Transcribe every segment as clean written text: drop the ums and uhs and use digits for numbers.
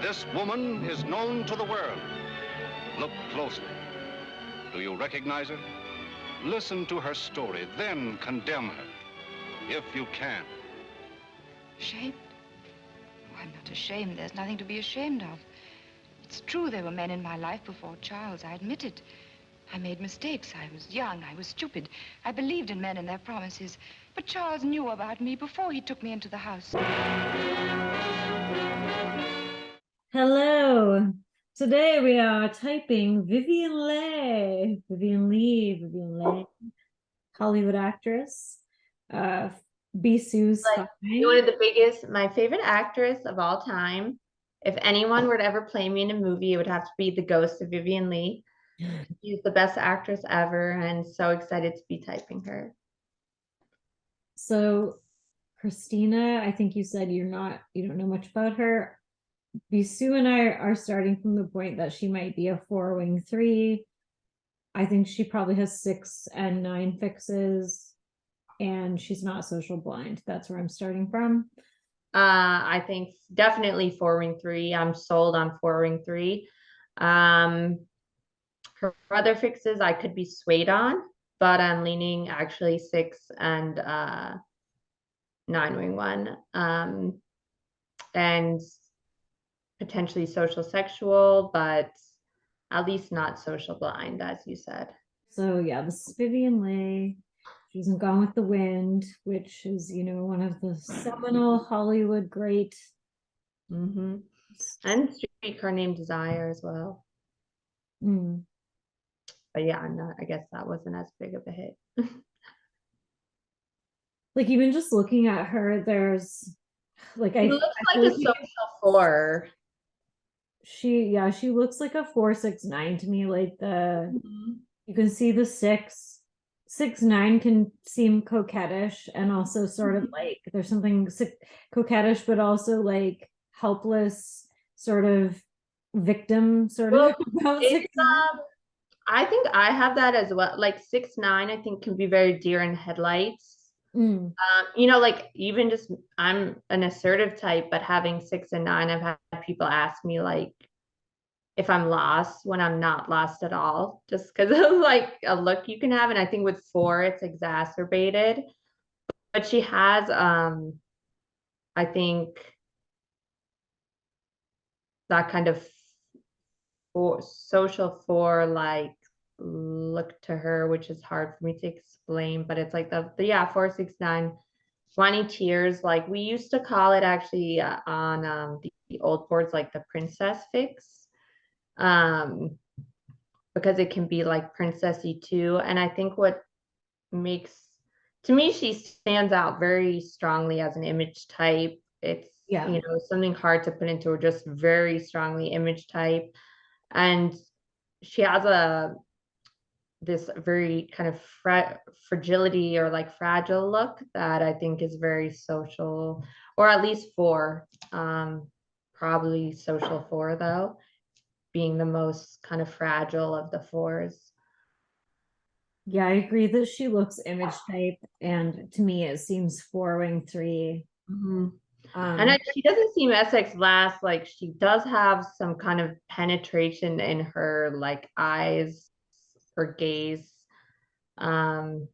This woman is known to the world. Look closely. Do you recognize her? Listen to her story, then condemn her, if you can. Ashamed? Oh, I'm not ashamed. There's nothing to be ashamed of. It's true there were men in my life before Charles. I admit it. I made mistakes. I was young. I was stupid. I believed in men and their promises. But Charles knew about me before he took me into the house. Hello. Today we are typing Vivien Leigh, Hollywood actress. Bisou's like one of the biggest, my favorite actress of all time. If anyone were to ever play me in a movie, it would have to be the ghost of Vivien Leigh. She's the best actress ever, and so excited to be typing her. So, Christina, I think you said you don't know much about her. Bisou and I are starting from the point that she might be a 4w3. I think she probably has 6 and 9 fixes, and she's not social blind. That's where I'm starting from. I think definitely 4w3. I'm sold on 4w3. Her other fixes I could be swayed on, but I'm leaning actually 6 and 9w1. And potentially social sexual, but at least not social blind, as you said. So yeah, this is Vivien Leigh. She's in Gone with the Wind, which is, one of the seminal Hollywood great. And Streetcar Named Desire as well. But yeah, I guess that wasn't as big of a hit. Like, even just looking at her, there's like, She looks like a social 4. She looks like a 4-6-9 to me. Like you can see the 6-9 can seem coquettish, and also sort of like there's something coquettish, but also like helpless, sort of victim, sort of about 6-9. I think I have that as well. Like 6-9, I think can be very deer in headlights. Like even just I'm an assertive type, but having 6 and 9, I've had people ask me like if I'm lost when I'm not lost at all, just because of like a look you can have. And I think with 4, it's exacerbated. But she has I think that kind of social 4 like look to her, which is hard for me to explain, but it's like the 4-6-9 whiny tears, like we used to call it actually on the old boards, like the princess fix, because it can be like princessy too. And I think what makes, to me, she stands out very strongly as an image type. It's something hard to put into her, just very strongly image type. And she has this very kind of fragility or like fragile look that I think is very social, or at least 4, probably social 4 though, being the most kind of fragile of the 4s. Yeah, I agree that she looks image type, and to me it seems 4-3. And she doesn't seem SX last. Like she does have some kind of penetration in her like eyes or gaze. Even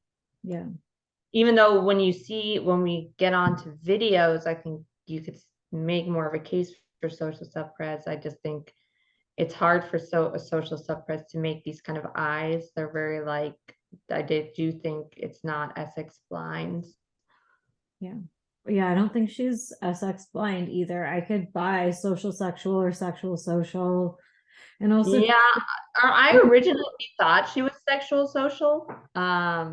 though when we get onto videos, I think you could make more of a case for social suppress. I just think it's hard for a social suppress to make these kind of eyes. They're very like, I do think it's not SX blind. Yeah, I don't think she's SX blind either. I could buy social sexual or sexual social. And also, I originally thought she was sexual social. I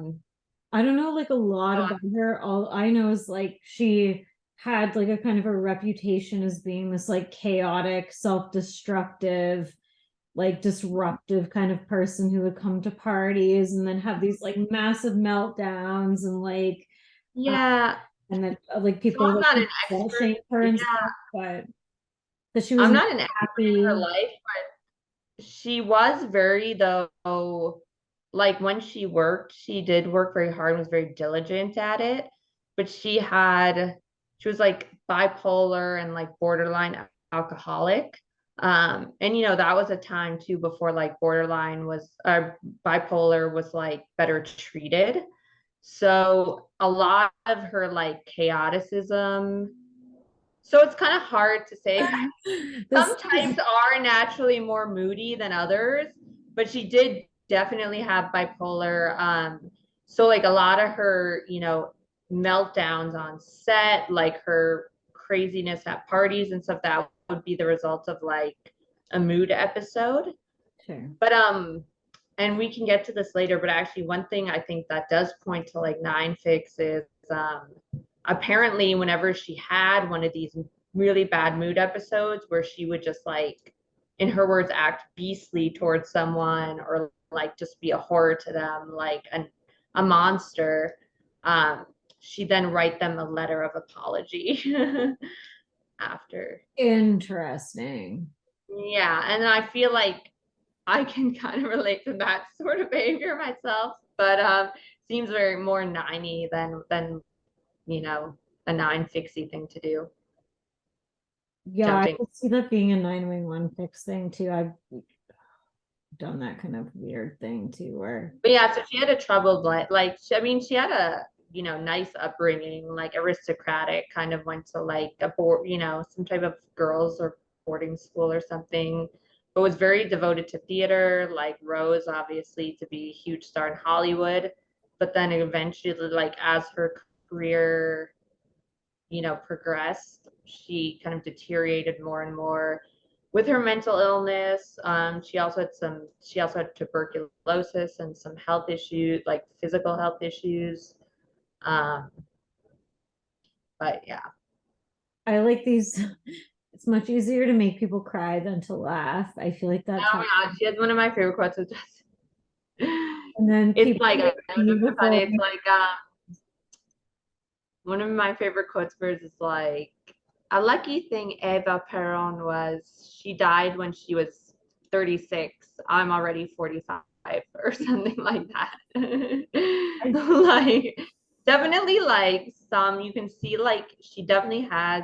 don't know like a lot about her. All I know is like she had like a kind of a reputation as being this like chaotic, self-destructive, like disruptive kind of person who would come to parties and then have these like massive meltdowns and like and then like people so like shame her and stuff, but that she was I'm not an expert in her life, but she was very though, like when she worked, she did work very hard and was very diligent at it, but she was like bipolar and like borderline alcoholic. And that was a time too before like borderline was bipolar was like better treated. So a lot of her like chaoticism. So it's kind of hard to say. Some types are naturally more moody than others, but she did definitely have bipolar. So like a lot of her, meltdowns on set, like her craziness at parties and stuff, that would be the result of like a mood episode. Sure. But and we can get to this later, but actually one thing I think that does point to like 9-fix is apparently whenever she had one of these really bad mood episodes where she would just like, in her words, act beastly towards someone or like just be a horror to them, like a monster, she then write them a letter of apology after. Interesting. Yeah, and I feel like I can kind of relate to that sort of behavior myself, but seems very more 9-y than a 9-fixy thing to do. Yeah, Jumping. I could see that being a 9-1-1-fix thing too. I've done that kind of weird thing too, where. But yeah, so she had a troubled life. Like, she had a nice upbringing, like aristocratic. Kind of went to like a board, some type of girls or boarding school or something. But was very devoted to theater. Like rose obviously to be a huge star in Hollywood, but then eventually, like as her career progressed, she kind of deteriorated more and more with her mental illness. She also had tuberculosis and some health issues, like physical health issues. But yeah. I like these. It's much easier to make people cry than to laugh. I feel like that's. Oh my God, she has one of my favorite quotes. It's just, and then it's like beautiful. it's like one of my favorite quotes of hers is like, a lucky thing Eva Peron was, she died when she was 36. I'm already 45 or something like that. Like, definitely like you can see like she definitely has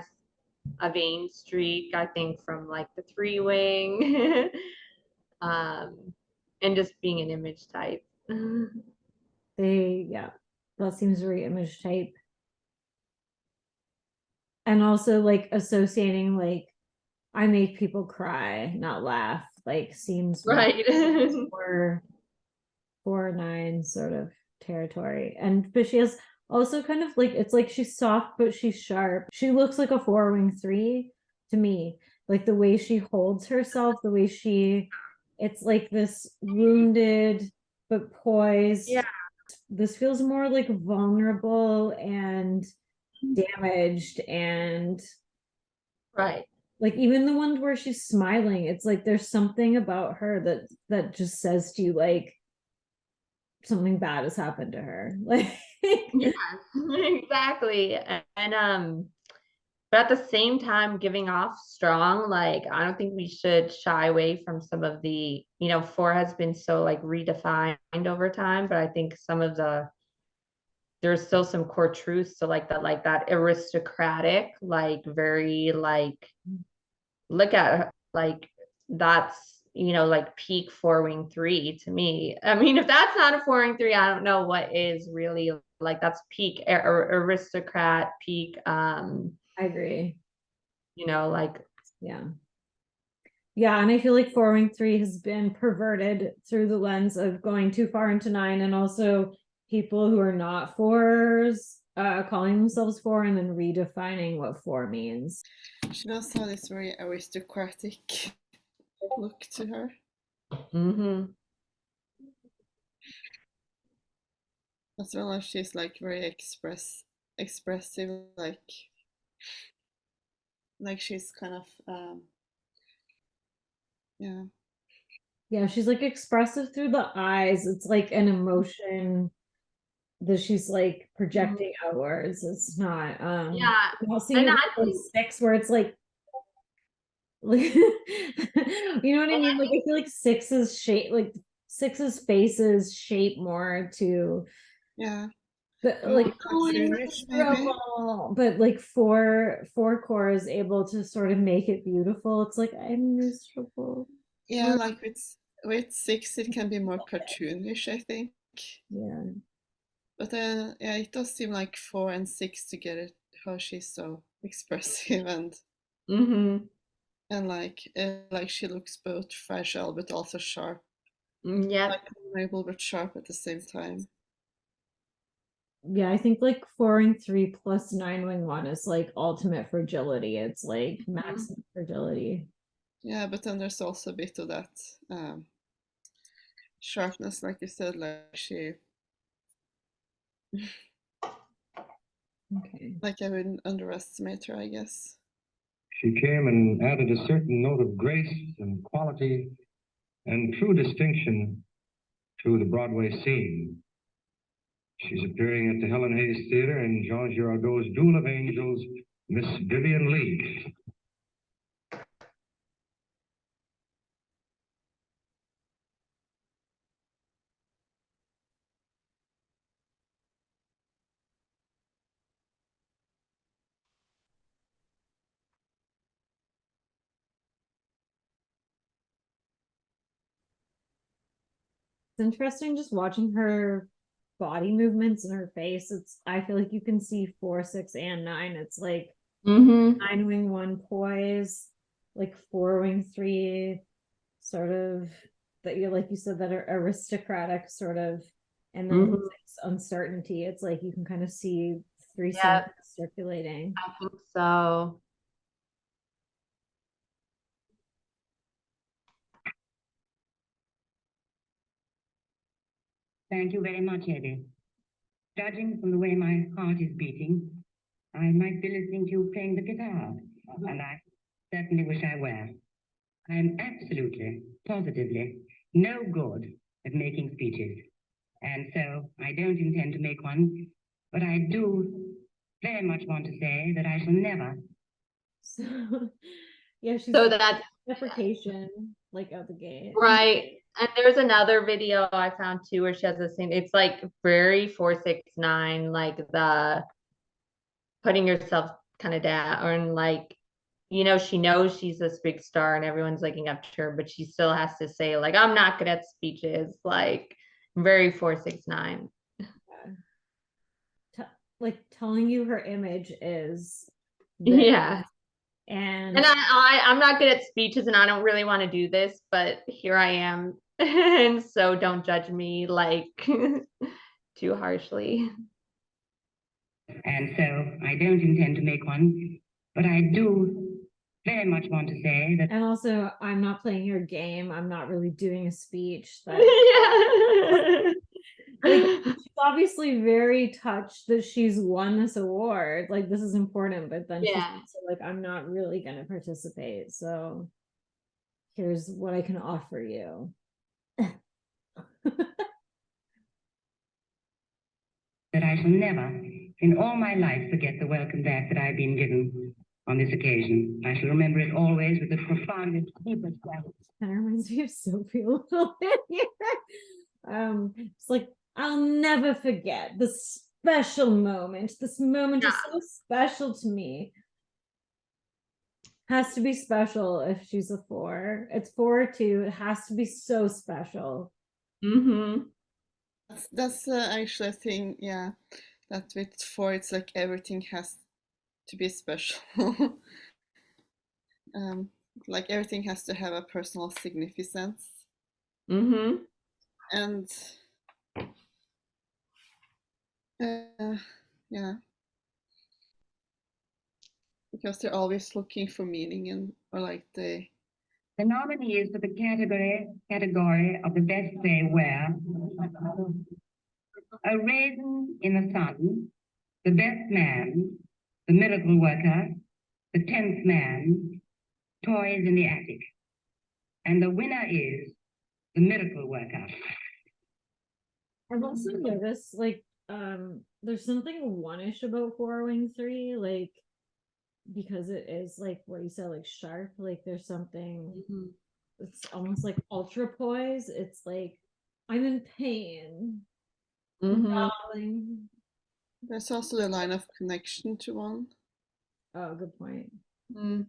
a vein streak, I think, from like the 3-wing. And just being an image type. Yeah, that seems very image type. And also like associating like I make people cry, not laugh, like seems right. more 4-9 sort of territory. But she has also kind of like, it's like she's soft but she's sharp. She looks like a 4-wing-3 to me, like the way she holds herself, the way it's like this wounded but poised. Yeah. This feels more like vulnerable and damaged, and right, like even the ones where she's smiling, it's like there's something about her that just says to you like something bad has happened to her. Like yeah, exactly. And but at the same time giving off strong, like I don't think we should shy away from some of the 4 has been so like redefined over time, but I think there's still some core truths to like that aristocratic, like very like, look at like that's like peak 4-wing-3 to me. I mean, if that's not a 4-wing-3, I don't know what is really, like that's peak aristocrat, peak I agree. Like Yeah, and I feel like 4-wing-3 has been perverted through the lens of going too far into 9, and also people who are not 4s calling themselves 4 and then redefining what 4 means. She does have this very aristocratic look to her. Mm-hmm. As well as she's like very expressive, like she's kind of yeah, she's like expressive through the eyes. It's like an emotion that she's like projecting outwards. It's not yeah, and I think 6 where it's like you know what I mean? Like I feel like 6's shape, like 6's faces shape more to yeah. But More like, oh, I'm cartoonish, maybe. miserable. But like four core is able to sort of make it beautiful. It's like I'm miserable. Yeah, like with 6, it can be more cartoonish, I think. Yeah. But yeah, it does seem like 4 and 6 together, how she's so expressive Mm-hmm. and like she looks both fragile but also sharp. Yep. Like vulnerable but sharp at the same time. Yeah, I think like 4-3 plus 9-1 is like ultimate fragility. It's like maximum fragility. Yeah, but then there's also a bit of that sharpness, like you said, like she. Okay. Like I wouldn't underestimate her, I guess. She came and added a certain note of grace and quality and true distinction to the Broadway scene. She's appearing at the Helen Hayes Theater in Jean Girardot's Duel of Angels, Miss Vivien Leigh. It's interesting just watching her body movements and her face. I feel like you can see 4, 6, and 9. It's like 9-1 poise, like 4-3 sort of that you're like you said that are aristocratic sort of, and then 6 uncertainty. It's like you can kind of see 3 centers circulating. I think so. Thank you very much, Eddie. Judging from the way my heart is beating, I might be listening to you playing the guitar, and I certainly wish I were. I am absolutely, positively no good at making speeches, and so I don't intend to make one, but I do very much want to say that I shall never. So yeah, she's So like that's deprecation, like out the gate. right. And there's another video I found too where she has the same, it's like very 4-6-9, like the putting yourself kind of down, and like, you know, she knows she's this big star and everyone's looking up to her, but she still has to say, like, I'm not good at speeches, like very 4-6-9. Like telling you her image is Yeah. And I'm not good at speeches and I don't really want to do this, but here I am. And so don't judge me like too harshly. And so I don't intend to make one, but I do very much want to say that. And also, I'm not playing your game. I'm not really doing a speech. That like, she's obviously very touched that she's won this award. Like, this is important, but then she's also like, I'm not really going to participate. So here's what I can offer you. That I shall never, in all my life, forget the welcome back that I've been given on this occasion. I shall remember it always with the profoundest, deepest gratitude. Kind of reminds me of Sophie a little bit here. It's like, I'll never forget this special moment. This moment is so special to me. Has to be special if she's a 4. It's 4-2. It has to be so special. That's actually a thing, yeah. That with 4, it's like everything has to be special. Like everything has to have a personal significance. And yeah, because they're always looking for meaning, and or like the nominees for the category of the best play were A Raisin in the Sun, The Best Man, The Miracle Worker, The 10th Man, Toys in the Attic. And the winner is The Miracle Worker. I've also noticed, like, there's something one-ish about 4-3, like, because it is like what you said, like sharp, like there's something it's almost like ultra poise. It's like, I'm in pain, darling. There's also the line of connection to 1. Oh, good point. We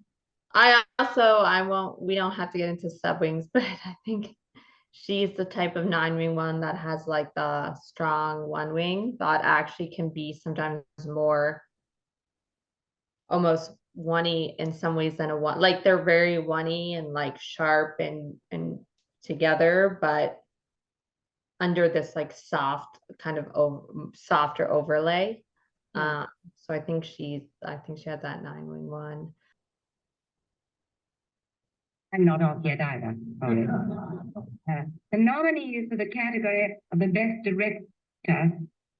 don't have to get into subwings, but I think she's the type of 9-wing one that has like the strong 1 wing that actually can be sometimes more almost one-y in some ways than a 1. Like they're very one-y and like sharp and together, but under this like soft kind of softer overlay. So I think she had that 9-wing one. I'm not off yet either. Sorry. The nominees for the category of the Best Director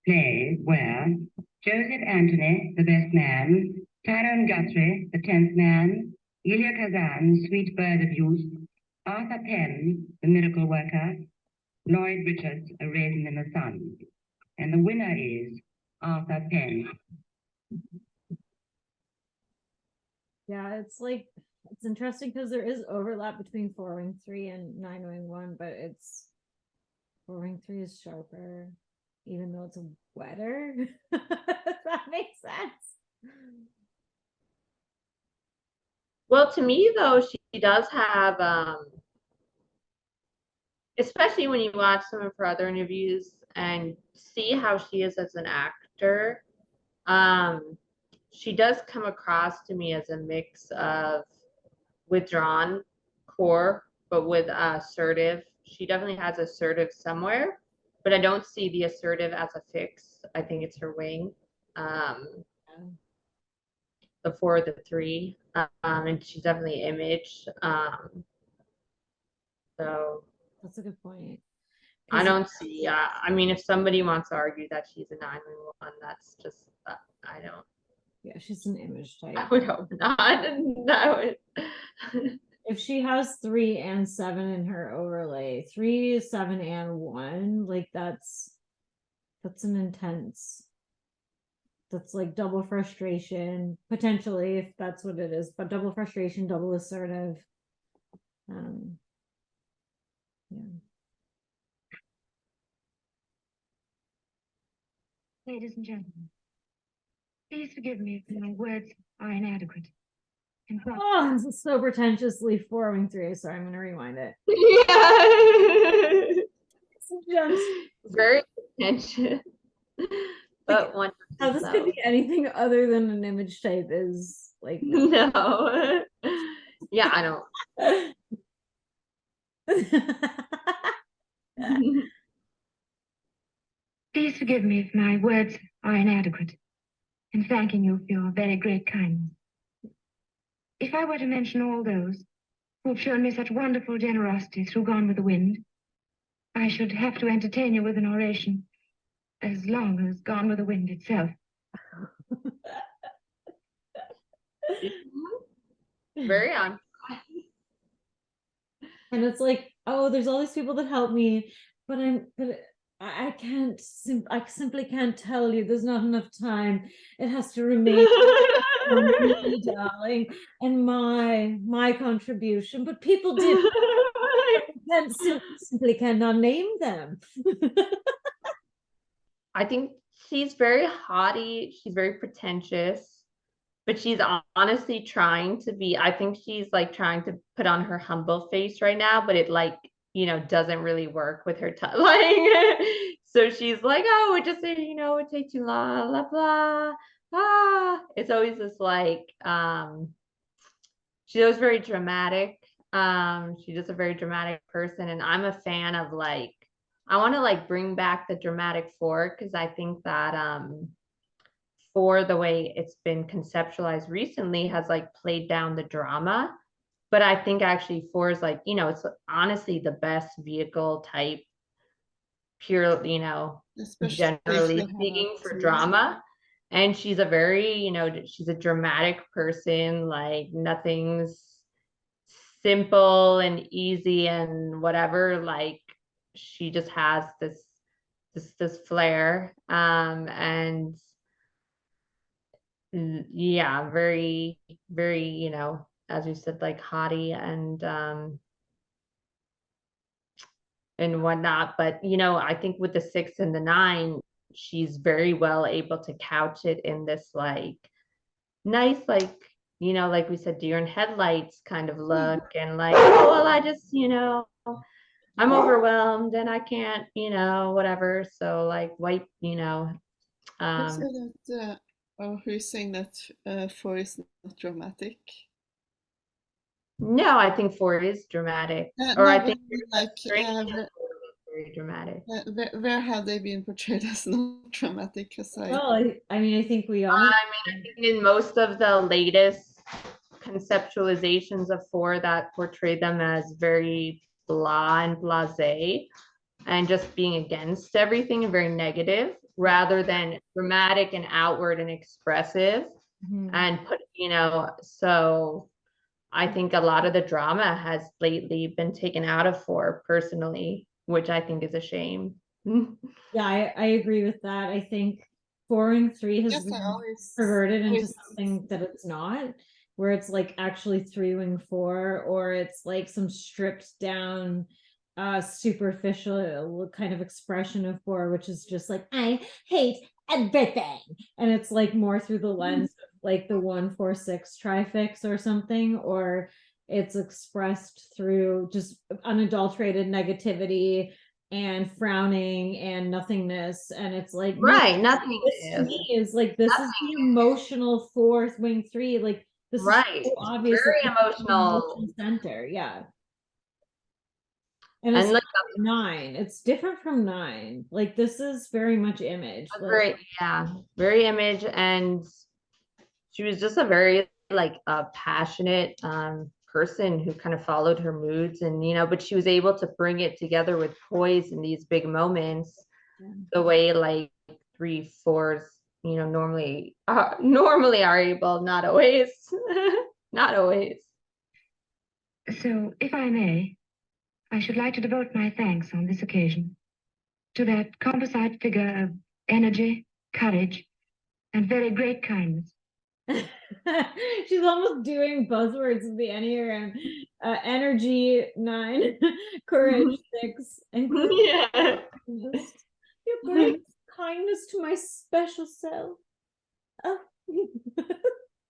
play were Joseph Anthony, The Best Man, Tyrone Guthrie, The 10th Man, Elia Kazan, Sweet Bird of Youth, Arthur Penn, The Miracle Worker, Lloyd Richards, A Raisin in the Sun. And the winner is Arthur Penn. Yeah, it's like, it's interesting because there is overlap between 4-wing-3 and 9-wing-1, but 4-wing-3 is sharper, even though it's wetter. If that makes sense. Well, to me though, she does have, especially when you watch some of her other interviews and see how she is as an actor, she does come across to me as a mix of withdrawn core, but with assertive. She definitely has assertive somewhere, but I don't see the assertive as a fix. I think it's her wing. The 4 or the 3, and she's definitely image. So that's a good point. I don't see. I mean, if somebody wants to argue that she's a 9-wing-1, that's just I don't. Yeah, she's an image type. I would hope not. If she has 3 and 7 in her overlay, 3, 7, and 1, like that's an intense. That's like double frustration, potentially, if that's what it is, but double frustration, double assertive. Yeah. Ladies and gentlemen, please forgive me if my words are inadequate. Oh, this is so pretentiously 4-wing-3. Sorry, I'm gonna rewind it. Yeah. Very pretentious. But like, how this could be anything other than an image type is like no. Yeah, I don't. Please forgive me if my words are inadequate in thanking you for your very great kindness. If I were to mention all those who have shown me such wonderful generosity through Gone with the Wind, I should have to entertain you with an oration as long as Gone with the Wind itself. Very on. And it's like, oh, there's all these people that help me, but I simply can't tell you. There's not enough time. It has to remain for me, darling, and my contribution. But people did. Simply cannot name them. I think she's very haughty. She's very pretentious, but she's honestly trying to be. I think she's like trying to put on her humble face right now, but it like, you know, doesn't really work with her like. So she's like, oh, it just, you know, it takes too long, blah blah. It's always this like, she's always very dramatic. She's just a very dramatic person, and I'm a fan of like, I want to like bring back the dramatic 4, because I think that 4, the way it's been conceptualized recently, has like played down the drama. But I think actually 4 is like, you know, it's honestly the best vehicle type, pure, you know, generally speaking, for drama. And she's a very, you know, she's a dramatic person. Like nothing's simple and easy and whatever. Like she just has this flair, and yeah, very, very, you know, as you said, like haughty and whatnot. But you know, I think with the 6 and the 9, she's very well able to couch it in this like nice, like, you know, like we said, deer in headlights kind of look, and like, oh, well, I just, you know, I'm overwhelmed and I can't, you know, whatever. So like white, you know, You said that, who's saying that 4 is not dramatic? no, I think 4 is dramatic, or no, I but think like, very dramatic. where have they been portrayed as not dramatic? Because Well, I mean, I think we all. I mean, I think in most of the latest conceptualizations of 4 that portray them as very blah and blasé and just being against everything and very negative, rather than dramatic and outward and expressive. And put, you know, so I think a lot of the drama has lately been taken out of 4 personally, which I think is a shame. Yeah, I agree with that. I think 4 and 3 has been perverted into something that it's not, where it's like actually 3-wing 4, or it's like some stripped down superficial kind of expression of 4, which is just like, I hate everything, and it's like more through the lens of like the 1-4-6 trifix or something, or it's expressed through just unadulterated negativity and frowning and nothingness, and it's like, right, no, nothing this to me is like, this is the emotional 4th wing 3, like this right, is so obvious, very like, emotional center, yeah. And it's like 9, it's different from 9, like this is very much image, very, yeah, very image. And she was just a very like passionate person who kind of followed her moods, and you know, but she was able to bring it together with poise in these big moments, the way like 3-4s, you know, normally are able, not always. Not always. So if I may, I should like to devote my thanks on this occasion to that composite figure of energy, courage, and very great kindness. She's almost doing buzzwords of the Enneagram. Energy 9, courage 6, and Yeah. your great kindness to my special self. Oh.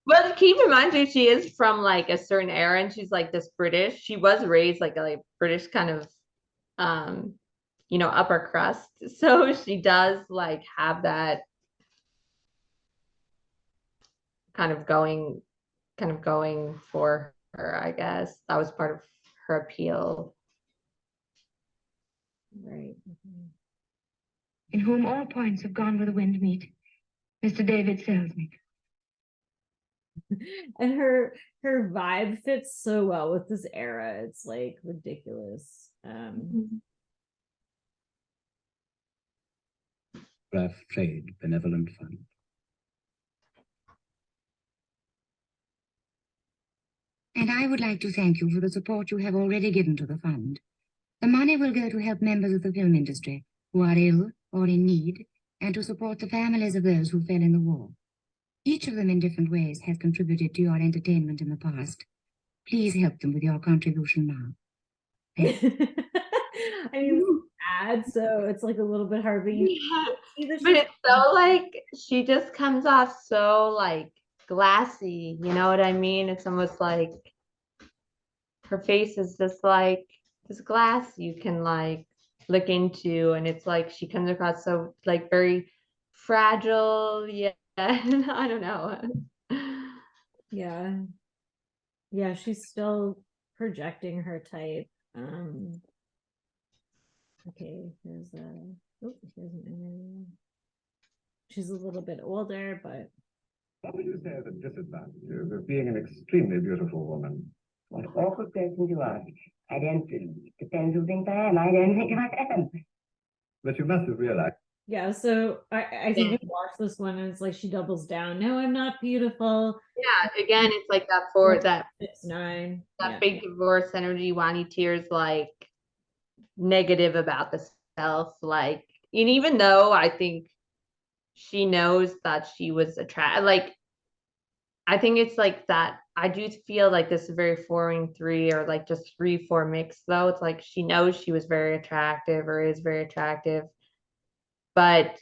Well, keep in mind too, she is from like a certain era, and she's like this British. She was raised like a British kind of you know, upper crust. So she does like have that kind of going for her, I guess. That was part of her appeal. Right. In whom all points have gone where the wind meet. Mr. David Selznick. And her vibe fits so well with this era. It's like ridiculous. Rough Trade Benevolent Fund. And I would like to thank you for the support you have already given to the fund. The money will go to help members of the film industry who are ill or in need, and to support the families of those who fell in the war. Each of them in different ways has contributed to your entertainment in the past. Please help them with your contribution now. I mean, ad, so it's like a little bit hard, but but it's so like, she just comes off so like glassy, you know what I mean? It's almost like her face is just like this glass you can like look into, and it's like she comes across so like very fragile. Yeah. I don't know. Yeah, she's still projecting her type. Okay, here's an Enneagram. She's a little bit older, but what would you say are the disadvantages of being an extremely beautiful woman? What an awkward question to ask. I don't, depends who thinks I am. I don't think I am. But you must have realized. Yeah, so I think I watched this one and it's like she doubles down. No, I'm not beautiful. Yeah, again, it's like that 4, that 6-9. That big divorce energy, Wani Tears, like negative about the self, like, and even though I think she knows that she was attracted, like, I think it's like that. I do feel like this is very 4-3, or like just 3-4 mix though. It's like she knows she was very attractive or is very attractive, but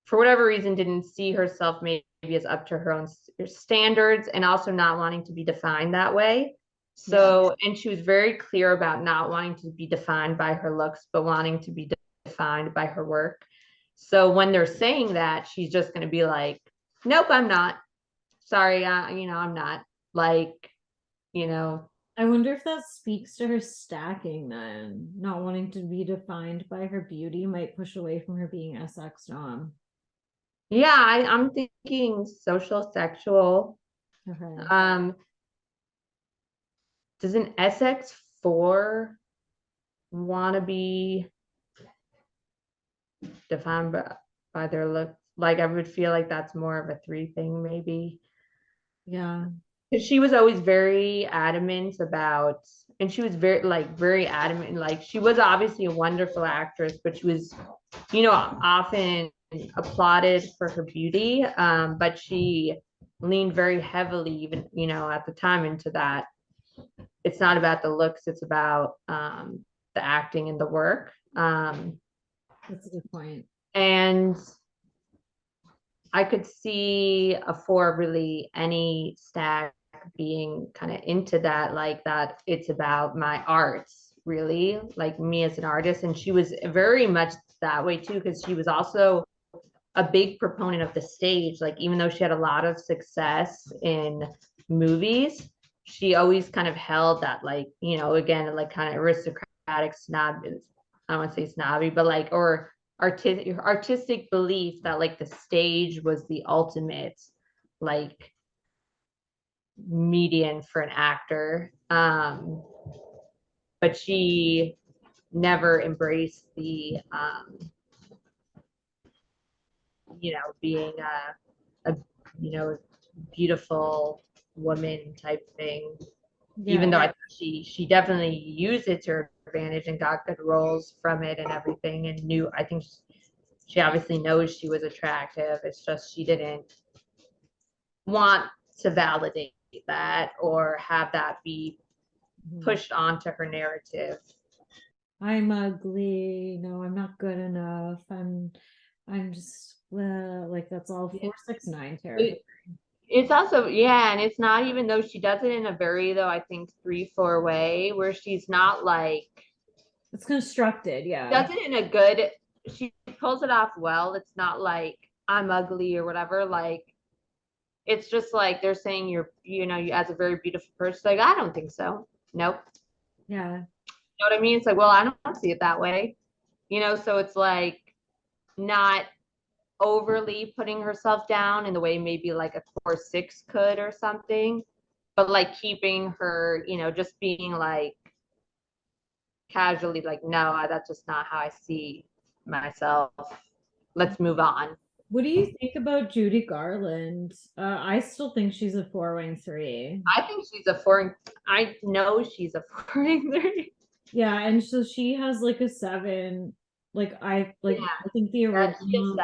for whatever reason, didn't see herself maybe as up to her own standards, and also not wanting to be defined that way. So, and she was very clear about not wanting to be defined by her looks, but wanting to be defined by her work. So when they're saying that, she's just going to be like, nope, I'm not. Sorry, you know, I'm not. Like, you know. I wonder if that speaks to her stacking then. Not wanting to be defined by her beauty might push away from her being SX dom. Yeah, I'm thinking social sexual. Okay. Does an SX4 want to be defined by their look? Like, I would feel like that's more of a 3 thing, maybe. Yeah. Because she was always very adamant about, and she was very adamant. Like, she was obviously a wonderful actress, but she was, you know, often applauded for her beauty. But she leaned very heavily, even, you know, at the time, into that. It's not about the looks, it's about the acting and the work. That's a good point. And I could see a 4 really any stack being kind of into that, like that it's about my arts, really, like me as an artist. And she was very much that way too, because she was also a big proponent of the stage. Like, even though she had a lot of success in movies, she always kind of held that, like, you know, again, like kind of aristocratic snob, I don't want to say snobby, but like, or artistic belief that like the stage was the ultimate like median for an actor. But she never embraced the you know, being a you know, beautiful woman type thing. Yeah. Even though I think she definitely used it to her advantage and got good roles from it and everything, and knew, I think she obviously knows she was attractive. It's just she didn't want to validate that or have that be pushed onto her narrative. I'm ugly. No, I'm not good enough. I'm just like, that's all 469 territory. It's also, yeah, and it's not, even though she does it in a very, though, I think 3-4 way, where she's not like, it's constructed, yeah. Does it in a good, she pulls it off well. It's not like I'm ugly or whatever. Like, it's just like they're saying you're, you know, you as a very beautiful person. Like, I don't think so. Nope. Yeah. You know what I mean? It's like, well, I don't see it that way. You know, so it's like not overly putting herself down in the way maybe like a 4-6 could or something, but like keeping her, you know, just being like casually like, no, that's just not how I see myself. Let's move on. What do you think about Judy Garland? I still think she's a 4-3. I think she's a 4. I know she's a 4-3. Yeah, and so she has like a 7. Like, I think the original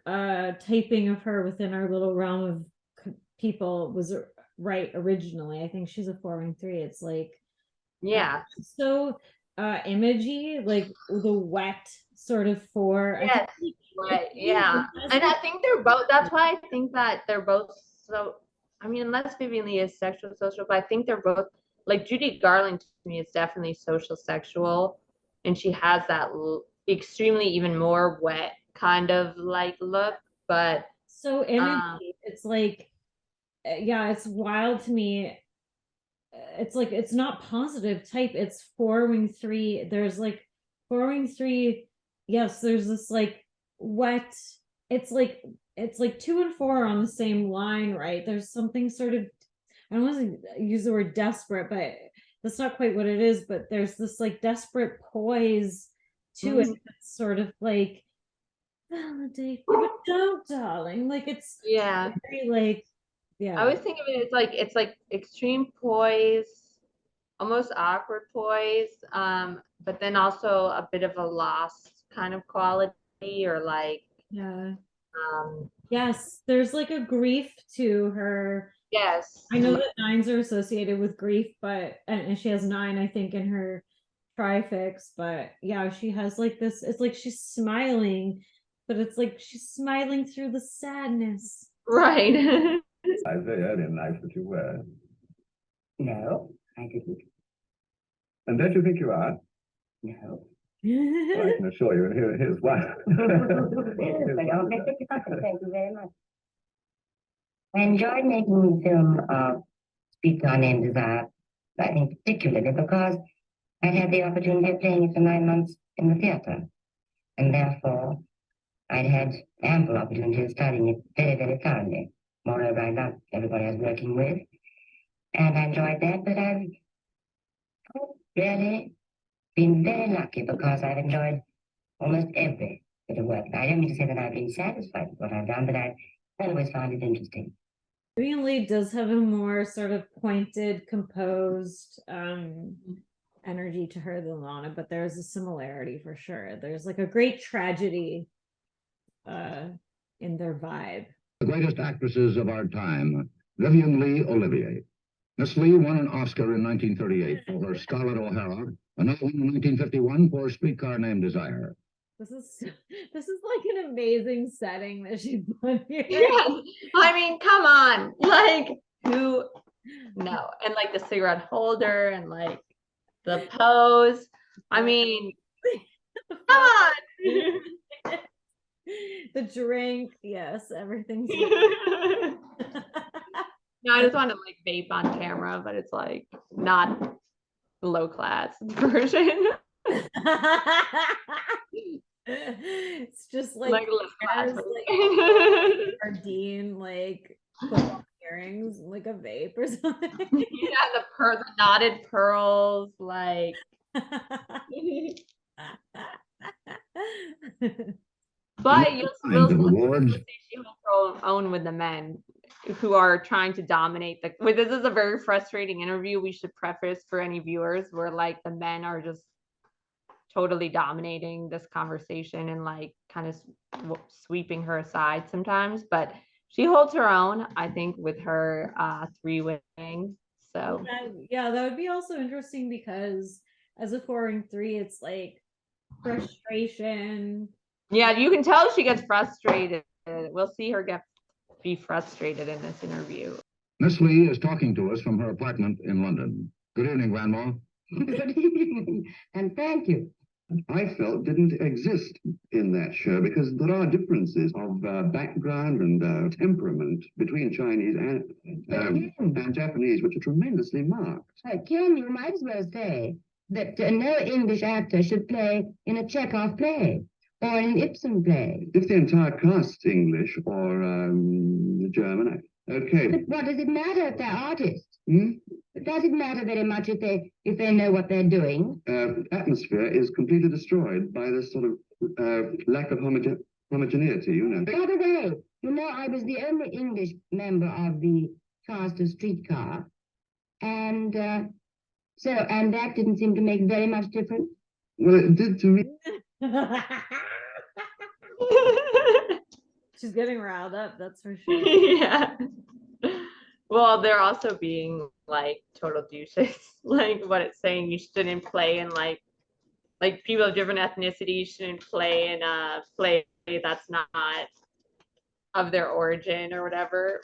typing of her within our little realm of people was right originally. I think she's a 4-3. It's like, yeah, so imagey, like the wet sort of 4. Yes, right. Yeah, and I think they're both. That's why I think that they're both so. I mean, unless Vivien Leigh is sexual social, but I think they're both, like, Judy Garland to me is definitely social sexual, and she has that extremely even more wet kind of like look. But so imagey, it's like, yeah, it's wild to me. It's like, it's not positive type. It's 4-3. There's like 4-3. Yes, there's this like wet. It's like 2 and 4 on the same line, right? There's something sort of, I don't want to use the word desperate, but that's not quite what it is. But there's this like desperate poise to it. It's sort of like, validate, but don't, darling. Like, it's very like, yeah. I always think of it as like, it's like extreme poise, almost awkward poise, but then also a bit of a lost kind of quality, or like, yes, there's like a grief to her. Yes, I know that 9s are associated with grief, but and she has 9, I think, in her trifix, but yeah, she has like this, it's like she's smiling, but it's like she's smiling through the sadness. Right. I very early in life that you were. No, I didn't. And don't you think you are? No. Well, I can assure you, here's why. Thank you very much. I enjoyed making the film Streetcar Named Desire, I think particularly because I'd had the opportunity of playing it for 9 months in the theatre, and therefore I'd had ample opportunity of studying it very, very thoroughly. Moreover, I loved everybody I was working with, and I enjoyed that, but I've really been very lucky because I've enjoyed almost every bit of work. I don't mean to say that I've been satisfied with what I've done, but I've always found it interesting. Vivien Leigh does have a more sort of pointed, composed energy to her than Lana, but there's a similarity for sure. There's like a great tragedy in their vibe. The greatest actresses of our time, Vivien Leigh Olivier. Miss Leigh won an Oscar in 1938 for her Scarlett O'Hara, another one in 1951 for Streetcar Named Desire. This is like an amazing setting that she put here. Yes. I mean, come on. Like, who? No. And like the cigarette holder and like the pose. I mean, come on. The drink, yes, everything's. No, I just want to like vape on camera, but it's like not low class version. It's just like low class. Like Dean like put on earrings, like a vape or something. Yeah, the knotted pearls, like. But you'll see she holds her own with the men who are trying to dominate this is a very frustrating interview. We should preface for any viewers where like the men are just totally dominating this conversation and like kind of sweeping her aside sometimes, but she holds her own, I think, with her 3 wings. So yeah, that would be also interesting because as a 4-3, it's like frustration. Yeah, you can tell she gets frustrated. We'll see her be frustrated in this interview. Miss Leigh is talking to us from her apartment in London. Good evening, Grandma. Good evening, and thank you. I felt didn't exist in that show because there are differences of background and temperament between Chinese and Japanese, which are tremendously marked. Ken, you might as well say that no English actor should play in a Chekhov play or in an Ibsen play. If the entire cast's English or German, okay. But what does it matter if they're artists? Hmm? Does it matter very much if they know what they're doing? Atmosphere is completely destroyed by this sort of lack of homogeneity, you know. By the way, you know, I was the only English member of the cast of Streetcar, and and that didn't seem to make very much difference. Well, it did to me. She's getting riled up, that's for sure. Yeah. Well, they're also being like total douches. Like what it's saying, you shouldn't play in like people of different ethnicities shouldn't play in a play that's not of their origin or whatever.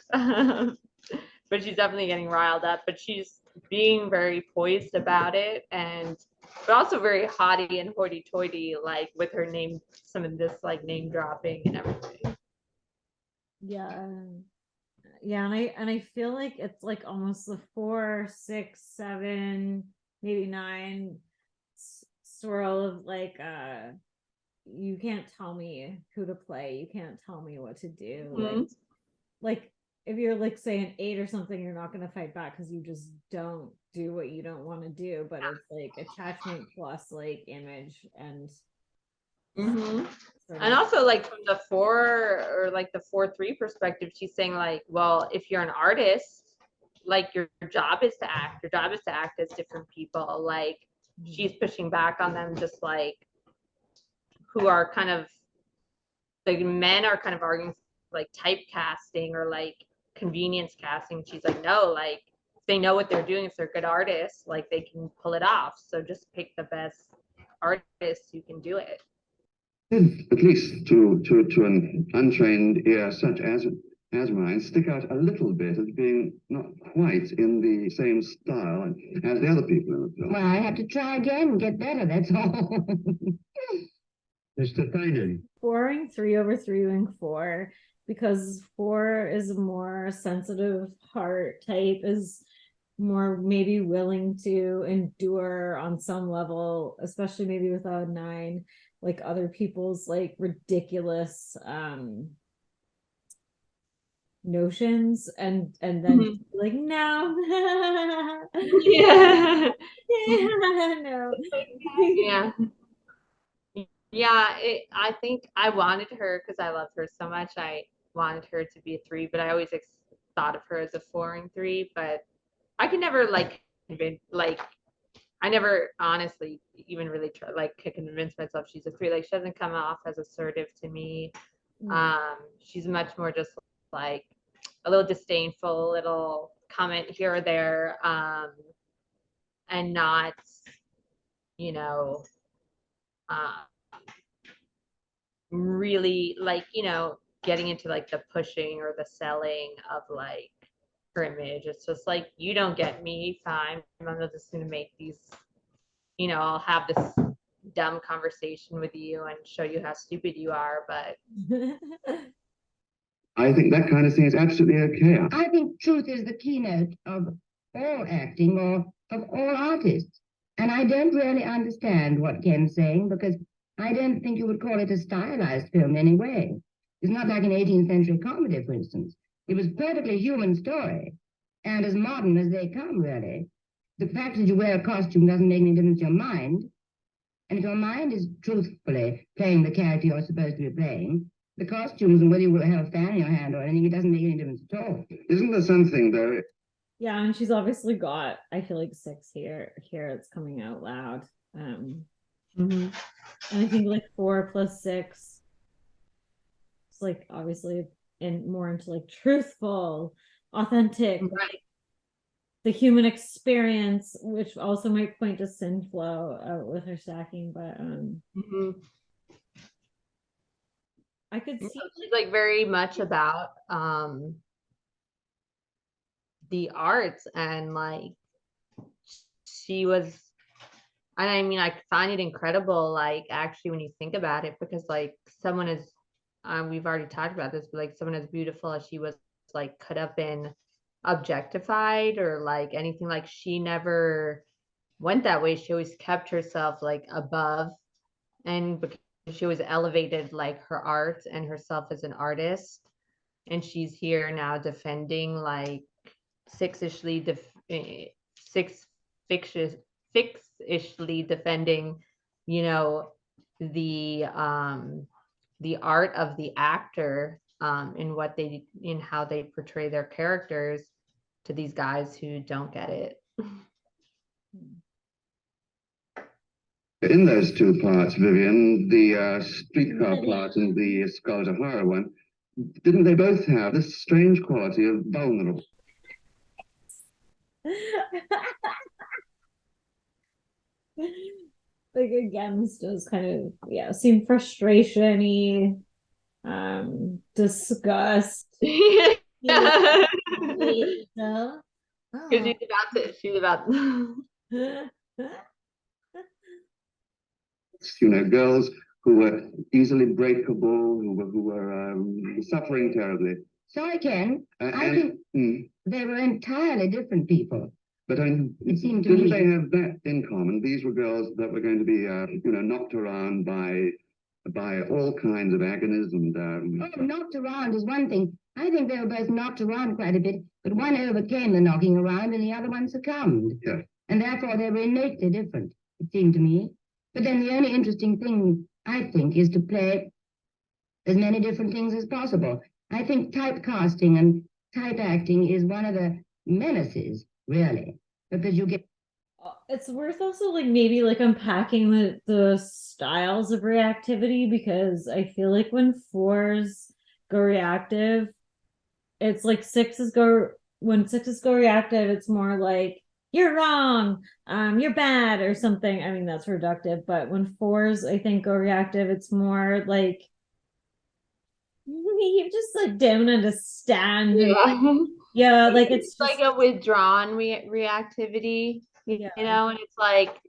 But she's definitely getting riled up. But she's being very poised about it, but also very haughty and hoity-toity, like with her name, some of this like name dropping and everything. Yeah. Yeah, and I feel like it's like almost the 4, 6, 7, maybe 9 swirl of like you can't tell me who to play, you can't tell me what to do. Mm-hmm. Like if you're like say an 8 or something, you're not going to fight back because you just don't do what you don't want to do. But it's like attachment plus like image and. Mm-hmm. And also like from the 4 or like the 4-3 perspective, she's saying like, well, if you're an artist, like your job is to act as different people. Like she's pushing back on them, just like who are kind of the men are kind of arguing like typecasting or like convenience casting. She's like, no, like if they know what they're doing, if they're good artists, like they can pull it off. So just pick the best artists who can do it. at least to an untrained ear such as mine, stick out a little bit as being not quite in the same style as the other people in the film. Well, I have to try again and get better, that's all. Mr. Thainan. 4/3 4, because 4 is a more sensitive heart type, is more maybe willing to endure on some level, especially maybe without a 9, like other people's like ridiculous notions, and then like no. Yeah. No. Yeah. Yeah, I think I wanted her because I loved her so much. I wanted her to be a 3, but I always thought of her as a 4 and 3. But I can never I never honestly even really try to convince myself she's a 3. Like, she doesn't come off as assertive to me. She's much more just like a little disdainful, little comment here or there, and not, you know, really getting into like the pushing or the selling of like her image. It's just like, you don't get me, fine, I'm just gonna make these, I'll have this dumb conversation with you and show you how stupid you are, but I think that kind of thing is absolutely okay. I think truth is the keynote of all acting or of all artists. And I don't really understand what Ken's saying, because I don't think you would call it a stylized film anyway. It's not like an 18th century comedy, for instance. It was a perfectly human story, and as modern as they come, really. The fact that you wear a costume doesn't make any difference to your mind. And if your mind is truthfully playing the character you're supposed to be playing, the costumes and whether you will have a fan in your hand or anything, it doesn't make any difference at all. Isn't there something, though? Yeah, and she's obviously got, I feel like 6 here it's coming out loud. And I think like 4 + 6, it's like obviously more into like truthful, authentic, right. The human experience, which also might point to sin flow with her stacking, but I could see she's like very much about the arts, and like she was, and I mean, I find it incredible, like actually when you think about it, because like someone is, we've already talked about this, but like someone as beautiful as she was, like could have been objectified or like anything, like she never went that way. She always kept herself like above, and because she was elevated like her art and herself as an artist, and she's here now defending like fixishly defending, the art of the actor, in how they portray their characters to these guys who don't get it. In those 2 parts, Vivian, the streetcar part and the Scarlet O'Hara one, didn't they both have this strange quality of vulnerable? Like again, this does kind of seem frustration-y, disgust. Because she's about girls who were easily breakable, who were suffering terribly. Sorry, Ken. I think they were entirely different people. But it seemed to didn't they have that in common? These were girls that were going to be, knocked around by all kinds of agonies and. Knocked around is one thing. I think they were both knocked around quite a bit, but one overcame the knocking around and the other one succumbed. Yeah. And therefore they were innately different, it seemed to me. But then the only interesting thing, I think, is to play as many different things as possible. I think typecasting and type acting is one of the menaces, really, because you get. It's worth also like maybe like unpacking the styles of reactivity, because I feel like when 4s go reactive, it's like when 6s go reactive, it's more like you're wrong, you're bad or something. I mean, that's reductive, but when 4s, I think, go reactive, it's more like you just like don't understand. Yeah, like it's just like a withdrawn reactivity, you know, and it's like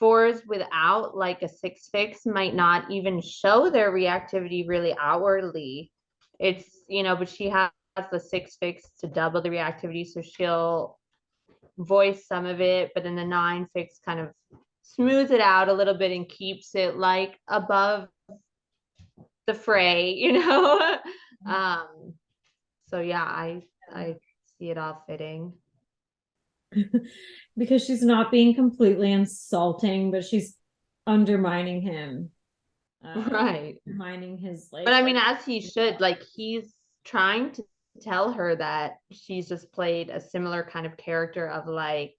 4s without like a 6 fix might not even show their reactivity really outwardly. It's, you know, but she has the 6 fix to double the reactivity, so she'll voice some of it, but then the 9 fix kind of smooths it out a little bit and keeps it like above the fray, you know. So yeah, I see it all fitting. Because she's not being completely insulting, but she's undermining him. Right. Undermining his like. But I mean, as he should, like he's trying to tell her that she's just played a similar kind of character of like,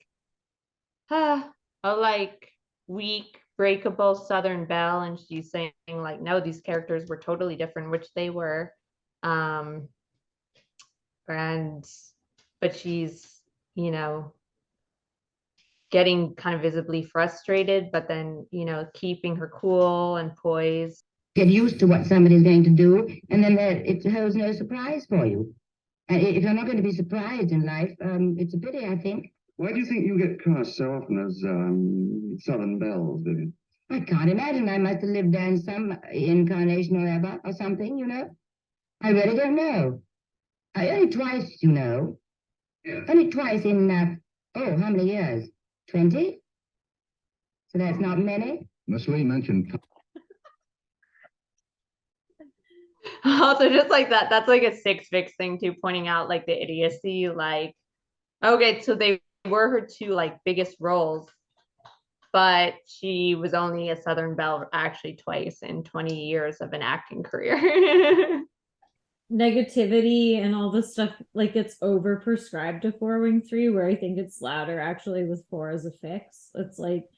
a like weak, breakable Southern belle, and she's saying like, no, these characters were totally different, which they were. But she's, you know, getting kind of visibly frustrated, but then, you know, keeping her cool and poise. Get used to what somebody's going to do, and then it holds no surprise for you. If you're not going to be surprised in life, it's a pity, I think. Why do you think you get cast so often as Southern belles, Vivian? I can't imagine. I must have lived there in some incarnation or ever, or something, you know. I really don't know. Only twice, you know. Yeah. Only twice in, how many years? 20? So that's not many. Miss Leigh mentioned. Also, just like that's like a 6 fix thing too, pointing out like the idiocy, like, okay, so they were her 2 like biggest roles, but she was only a Southern belle actually twice in 20 years of an acting career. Negativity and all this stuff like gets over prescribed to 4w3, where I think it's louder actually with 4 as a fix. It's like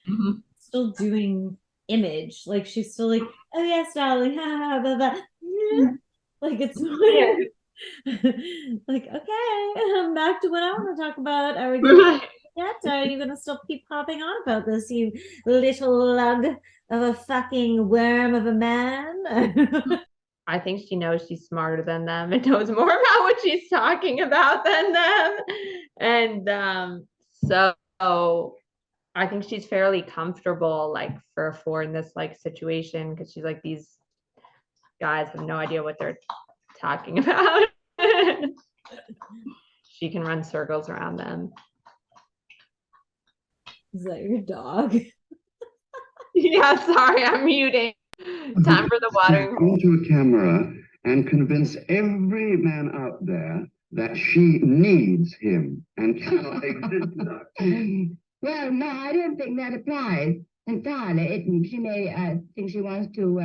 still doing image, like she's still like, oh yes darling, ha, blah, blah. Like it's like, okay, I'm back to what I want to talk about. Are we gonna are you gonna still keep popping on about this, you little lug of a fucking worm of a man? I think she knows she's smarter than them and knows more about what she's talking about than them. And so I think she's fairly comfortable like for a 4 in this like situation, because she's like, these guys have no idea what they're talking about. She can run circles around them. Is that your dog? Yeah, sorry, I'm muting. Time for the watering hole. Into a camera and convince every man out there that she needs him and cannot exist. Well, no, I don't think that applies entirely. She may think she wants to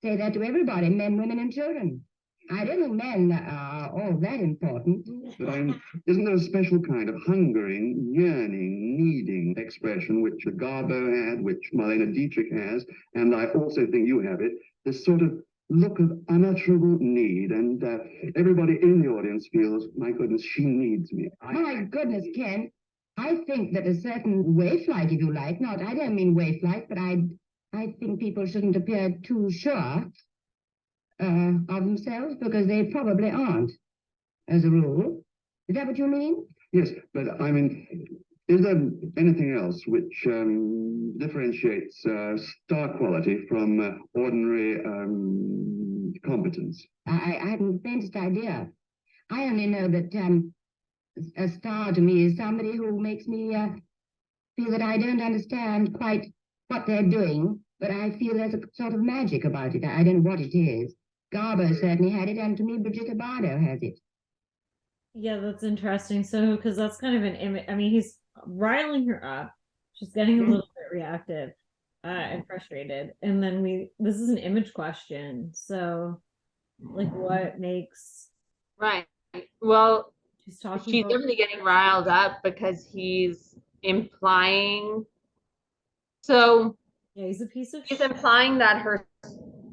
say that to everybody, men, women, and children. I don't think men are all that important. But isn't there a special kind of hungering, yearning, needing expression which Garbo had, which Marlene Dietrich has, and I also think you have it, this sort of look of unutterable need, and everybody in the audience feels, my goodness, she needs me. My goodness, Ken, I think that a certain waif-like, if you like, I don't mean waif-like, but I think people shouldn't appear too sure of themselves, because they probably aren't, as a rule. Is that what you mean? Yes, but I mean, is there anything else which differentiates star quality from ordinary competence? I haven't the faintest idea. I only know that a star to me is somebody who makes me feel that I don't understand quite what they're doing, but I feel there's a sort of magic about it. I don't know what it is. Garbo certainly had it, and to me, Brigitte Bardot has it. Yeah, that's interesting. So, because that's kind of an image. I mean, he's riling her up. She's getting a little bit reactive and frustrated. And then this is an image question. So, like, what makes... Right. Well, she's definitely getting riled up because he's implying... So, yeah, he's a piece of... He's implying that her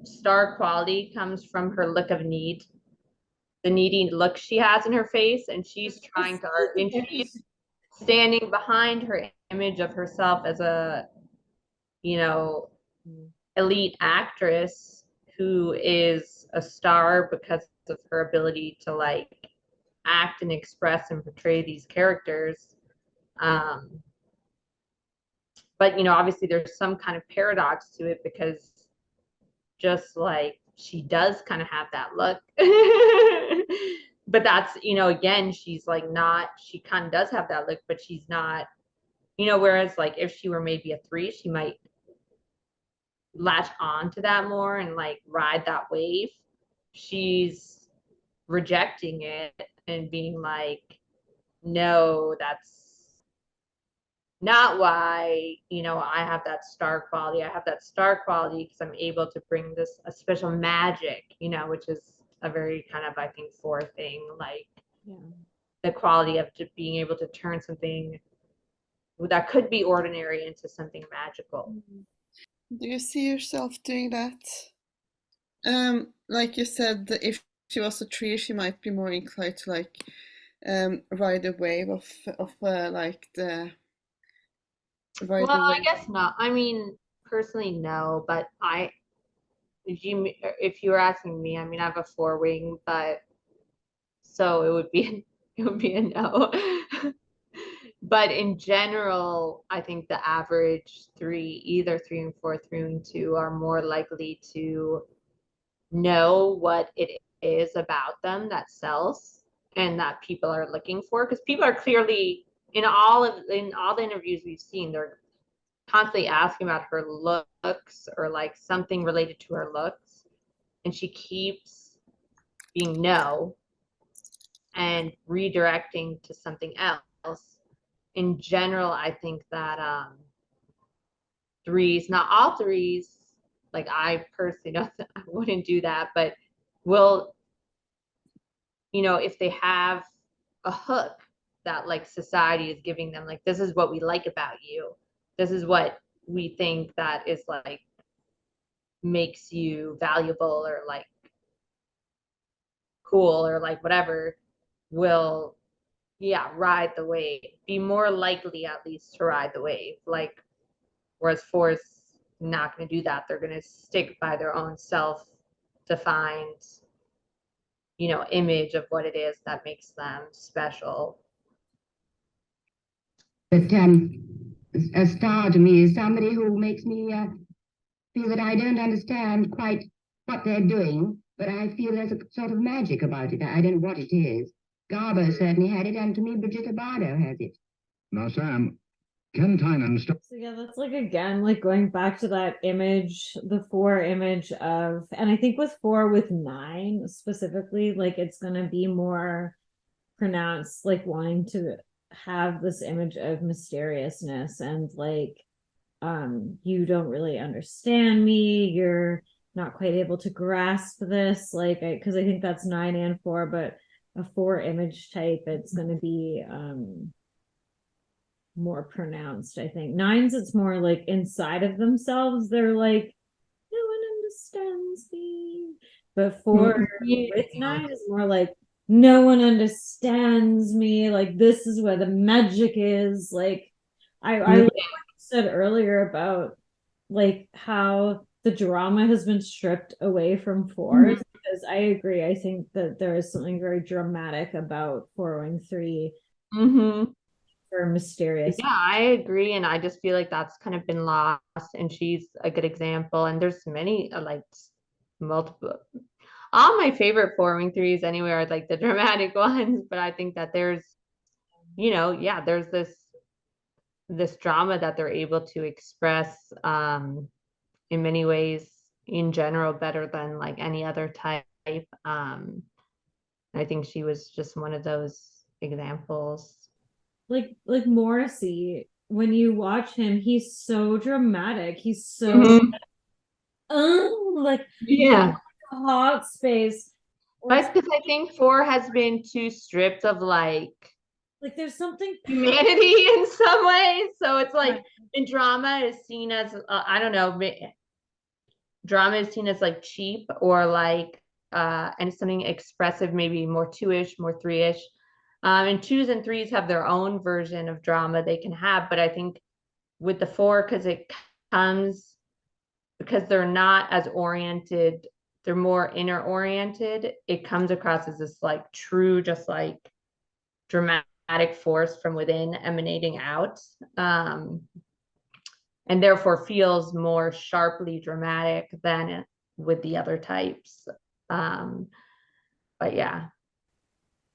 star quality comes from her look of need, the needy look she has in her face, and she's trying to standing behind her image of herself as a, elite actress who is a star because of her ability to like act and express and portray these characters. But obviously there's some kind of paradox to it, because just like she does kind of have that look, but that's, again, she's like not, she kind of does have that look, but she's not, whereas like if she were maybe a 3, she might latch on to that more and like ride that wave. She's rejecting it and being like, no, that's not why, I have that star quality. I have that star quality because I'm able to bring this a special magic, which is a very kind of, I think, 4 thing, like the quality of being able to turn something that could be ordinary into something magical. Do you see yourself doing that? Like you said, if she was a 3, she might be more inclined to like ride the wave of like the. Well, I guess not. I mean, personally, no. But if you were asking me, I mean, I have a 4 wing, but so it would be a no. But in general, I think the average 3, either 3 and 4, 3 and 2, are more likely to know what it is about them that sells and that people are looking for, because people are clearly in all the interviews we've seen, they're constantly asking about her looks or like something related to her looks, and she keeps being no and redirecting to something else. In general, I think that 3s, not all 3s, like I personally don't, I wouldn't do that, but will, if they have a hook that like society is giving them, like, this is what we like about you, this is what we think that is like makes you valuable or like cool or like whatever, will ride the wave, be more likely at least to ride the wave. Like, whereas 4's not going to do that. They're going to stick by their own self-defined, image of what it is that makes them special. But a star to me is somebody who makes me feel that I don't understand quite what they're doing, but I feel there's a sort of magic about it. I don't know what it is. Garbo certainly had it, and to me, Brigitte Bardot has it. Now, Sam, Ken Tynan... So yeah, that's like, again, like going back to that image, the 4 image of, and I think with 4, with 9 specifically, like it's going to be more pronounced, like wanting to have this image of mysteriousness and like, you don't really understand me, you're not quite able to grasp this, like, because I think that's 9 and 4, but a 4 image type, it's going to be more pronounced. I think 9s, it's more like inside of themselves, they're like, no one understands me, but 4 with 9 is more like, no one understands me, like this is where the magic is. Like I like what you said earlier about like how the drama has been stripped away from 4s, because I agree. I think that there is something very dramatic about 4 wing 3 for mysterious. Yeah, I agree, and I just feel like that's kind of been lost, and she's a good example. And there's many like multiple. All my favorite 4 wing 3s anyway are like the dramatic ones, but I think that there's, there's this drama that they're able to express in many ways in general better than like any other type. I think she was just one of those examples. Like Morrissey, when you watch him, he's so dramatic. He's so like hot space. But because I think 4 has been too stripped of like there's something humanity in some ways. So it's like in drama is seen as I don't know, drama is seen as like cheap or like and something expressive, maybe more 2-ish, more 3-ish. And 2s and 3s have their own version of drama they can have, but I think with the 4, because they're not as oriented, they're more inner oriented, it comes across as this like true, just like dramatic force from within emanating out, and therefore feels more sharply dramatic than with the other types. But yeah.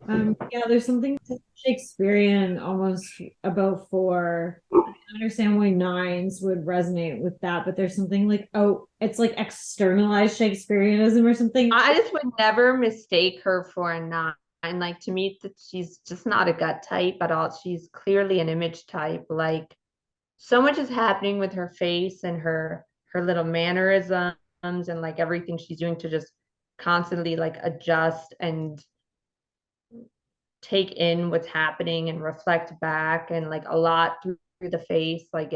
Yeah, there's something Shakespearean almost about 4. I understand why 9s would resonate with that, but there's something like, oh, it's like externalized Shakespeareanism or something. I just would never mistake her for a 9. Like, to me, that she's just not a gut type at all. She's clearly an image type. Like, so much is happening with her face and her little mannerisms and like everything she's doing to just constantly like adjust and take in what's happening and reflect back, and like a lot through the face. Like,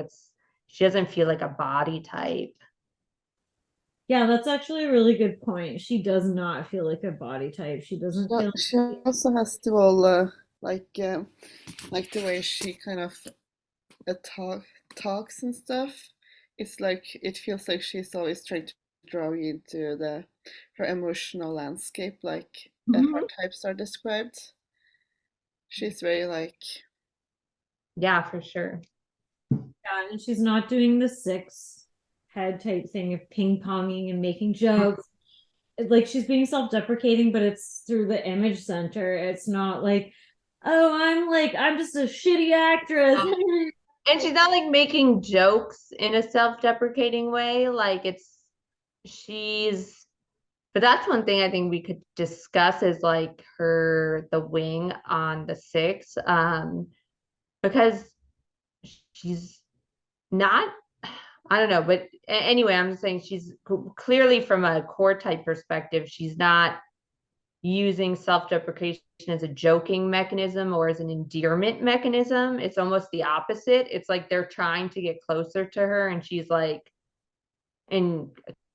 she doesn't feel like a body type. Yeah, that's actually a really good point. She does not feel like a body type. She doesn't feel. She also has the whole like the way she kind of talks and stuff. It's like it feels like she's always trying to draw you into her emotional landscape, like her types are described. She's very like, yeah, for sure. Yeah, and she's not doing the 6 head type thing of ping-ponging and making jokes. Like, she's being self-deprecating, but it's through the image center. It's not like, oh, I'm just a shitty actress. And she's not like making jokes in a self-deprecating way. Like, but that's one thing I think we could discuss is like the wing on the 6, because she's not, I don't know, but anyway, I'm just saying she's clearly, from a core type perspective, she's not using self-deprecation as a joking mechanism or as an endearment mechanism. It's almost the opposite. It's like they're trying to get closer to her, and she's like, and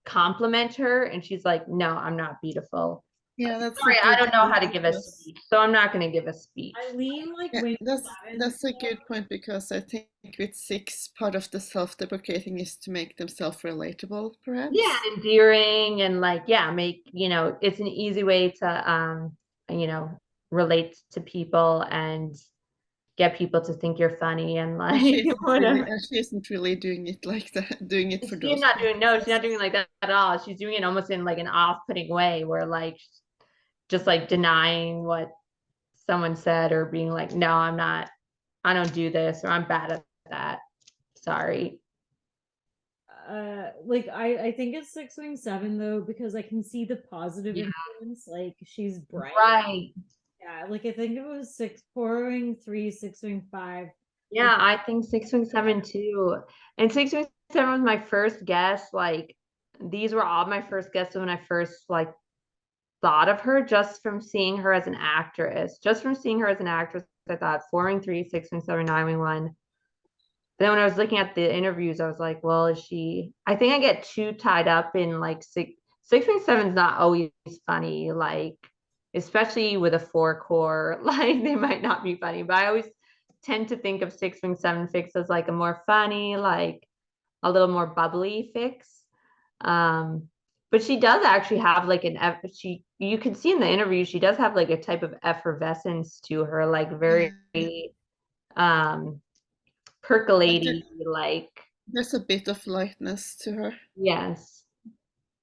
compliment her, and she's like, no, I'm not beautiful. Yeah, that's sorry, I don't know how to give a speech, so I'm not going to give a speech. I lean like that's a good point, because I think with 6, part of the self-deprecating is to make them self-relatable, perhaps. Yeah, endearing, and like, yeah, make, it's an easy way to relate to people and get people to think you're funny, and like, she isn't really doing it like that, doing it for those. She's not doing it like that at all. She's doing it almost in like an off-putting way, where like just like denying what someone said, or being like, no, I don't do this, or I'm bad at that. Sorry. Like I think it's 6 wing 7 though, because I can see the positive influence. Like, she's bright. Right. Yeah, like I think it was 4 wing 3, 6 wing 5. Yeah, I think 6 wing 7 too. And 6 wing 7 was my first guess. Like, these were all my first guesses when I first like thought of her, just from seeing her as an actress. I thought 4 wing 3, 6 wing 7, 9 wing 1. Then when I was looking at the interviews, I was like, well, I think I get too tied up in like 6 wing 7 is not always funny, like, especially with a 4 core, like they might not be funny, but I always tend to think of 6 wing 7 fix as like a more funny, like a little more bubbly fix. But she does actually have like you can see in the interview, she does have like a type of effervescence to her, like very percolating, like there's a bit of lightness to her. Yes.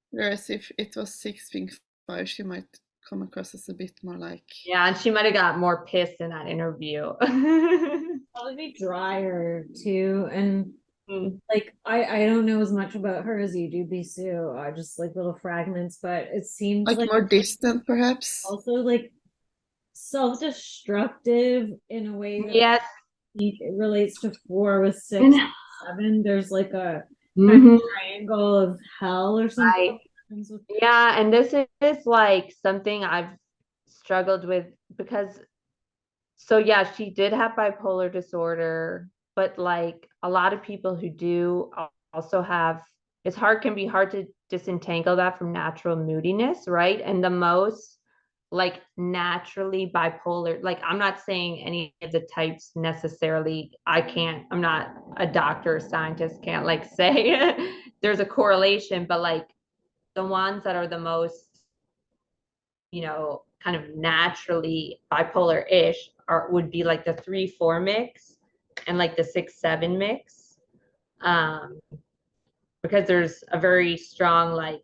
Whereas if it was 6 wing 5, she might come across as a bit more like, yeah, and she might have got more pissed in that interview. Probably be drier too, and like I don't know as much about her as you do, Bisou. I just like little fragments, but it seems like more distant, perhaps. Also, like self-destructive in a way that yes, it relates to 4 with 6 and 7. There's like a kind of triangle of hell or something. Right. Yeah, and this is like something I've struggled with, because yeah, she did have bipolar disorder, but like a lot of people who do also have, can be hard to disentangle that from natural moodiness, right? And the most like naturally bipolar. Like, I'm not saying any of the types necessarily, I'm not a doctor or scientist, can't like say there's a correlation, but like the ones that are the most, kind of naturally bipolar-ish would be like the 3-4 mix and like the 6-7 mix. Because there's a very strong like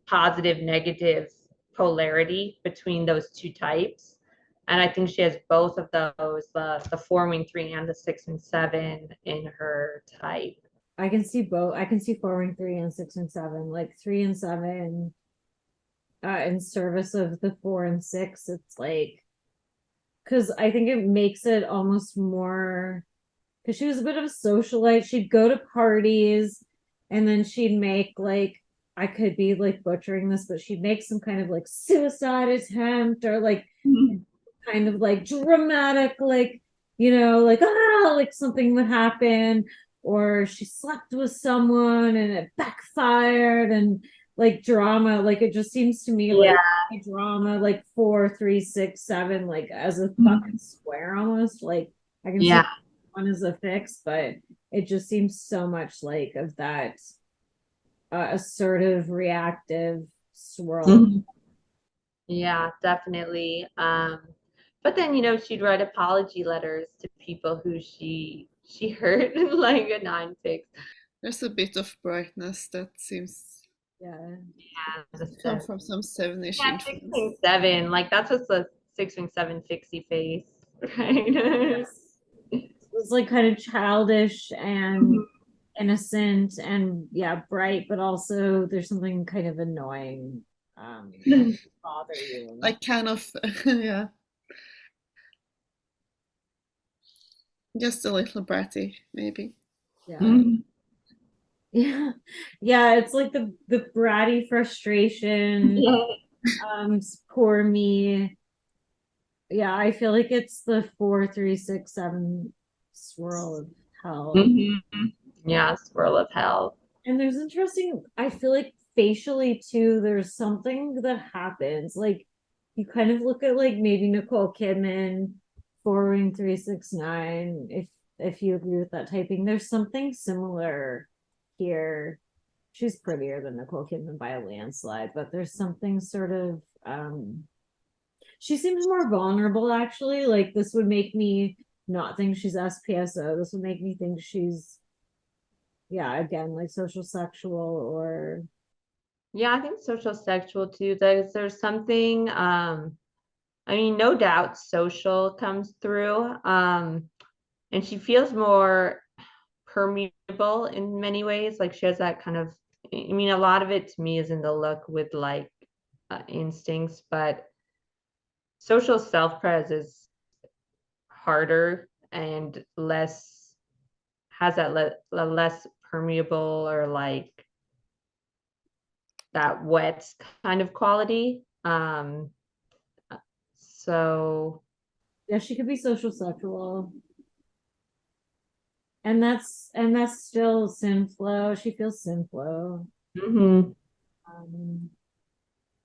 positive negative polarity between those two types, and I think she has both of those, the 4-3 and the 6-7 in her type. I can see both. I can see 4-3 and 6-7, like 3 and 7 in service of the 4 and 6. It's like, because I think it makes it almost more, because she was a bit of a socialite. She'd go to parties and then she'd make like, I could be like butchering this, but she'd make some kind of like suicide attempt, or like kind of like dramatic, like, like something would happen, or she slept with someone and it backfired, and like drama. Like, it just seems to me like drama, like 4, 3, 6, 7, like as a fucking square almost. Like, I can see one is a fix, but it just seems so much like of that assertive, reactive swirl. Yeah, definitely. But then, she'd write apology letters to people who she hurt, like a 9-6. There's a bit of brightness that seems come from some 7-ish influence. 6-7, like that's what's the 6-7 fixie face, right? Yes. It was like kind of childish and innocent and bright, but also there's something kind of annoying bother you. Like kind of just a little bratty, maybe. Yeah, it's like the bratty frustration. Poor me. Yeah, I feel like it's the 4, 3, 6, 7 swirl of hell. Yeah, swirl of hell. And there's interesting, I feel like facially too, there's something that happens. Like, you kind of look at like maybe Nicole Kidman, 4-3, 6, 9, if you agree with that typing. There's something similar here. She's prettier than Nicole Kidman by a landslide, but there's something sort of she seems more vulnerable, actually. Like, this would make me not think she's SPSO. This would make me think she's again, like social sexual, or I think social sexual too. There's something, I mean, no doubt social comes through, and she feels more permeable in many ways. Like, she has that kind of, I mean, a lot of it to me is in the look with like instincts, but social self-pres is harder and has that less permeable, or like that wet kind of quality. So yeah, she could be social sexual, and that's still synflow. She feels synflow.